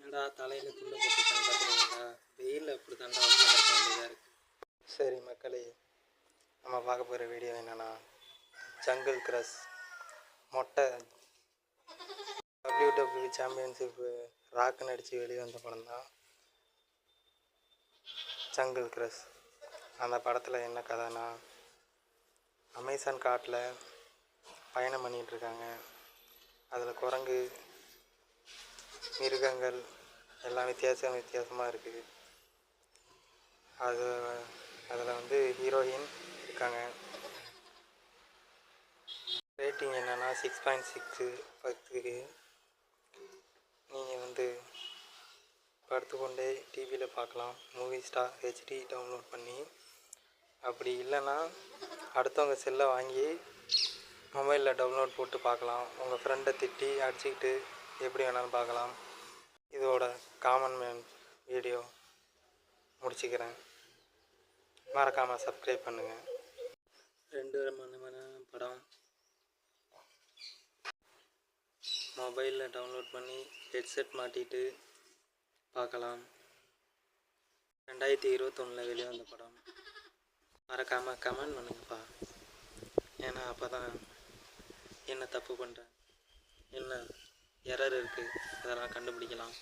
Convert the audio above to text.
என்னடா தலையில் துண்டு போட்டுருக்கான்னு பார்க்குறீங்களா? வெயிலில் அப்படி தாண்டா உட்காந்துருக்க வேண்டியதாக இருக்குது. சரி மக்களே, நம்ம பார்க்க போகிற வீடியோ என்னென்னா ஜங்கிள் கிரஷ் மொட்டை WWE சாம்பியன்ஷிப்பு ராக்கு நடித்து வெளியே வந்த படம் தான் ஜங்கிள் கிரஷ். அந்த படத்தில் என்ன கதைனா, அமேசான் காட்டில் பயணம் பண்ணிகிட்ருக்காங்க. அதில் குரங்கு, மிருகங்கள் எல்லாம் வித்தியாசமாக இருக்குது. அதில் ஹீரோயின் இருக்காங்க. ரேட்டிங் என்னென்னா 6.6 10க்கு. நீங்கள் படுத்துக்கொண்டே டிவியில் பார்க்கலாம், மூவி ஸ்டார் HD டவுன்லோட் பண்ணி. அப்படி இல்லைன்னா அடுத்தவங்க செல்லை வாங்கி மொபைலில் டவுன்லோட் போட்டு பார்க்கலாம். உங்கள் ஃப்ரெண்டை திட்டி அடிச்சுக்கிட்டு எப்படி வேணாலும் பார்க்கலாம். இதோட காமன் மேன் வீடியோ முடிச்சுக்கிறேன். மறக்காமல் சப்ஸ்கிரைப் பண்ணுங்கள். 2 மணி நேரம் படம் மொபைலில் டவுன்லோட் பண்ணி ஹெட்செட் மாட்டிட்டு பார்க்கலாம். 2021 வெளியே வந்த படம். மறக்காமல் கமெண்ட் பண்ணுங்கப்பா. ஏன்னா அப்போ தான் என்ன தப்பு பண்ணுறேன், என்ன எரர் இருக்குது, அதெல்லாம் கண்டுபிடிக்கலாம்.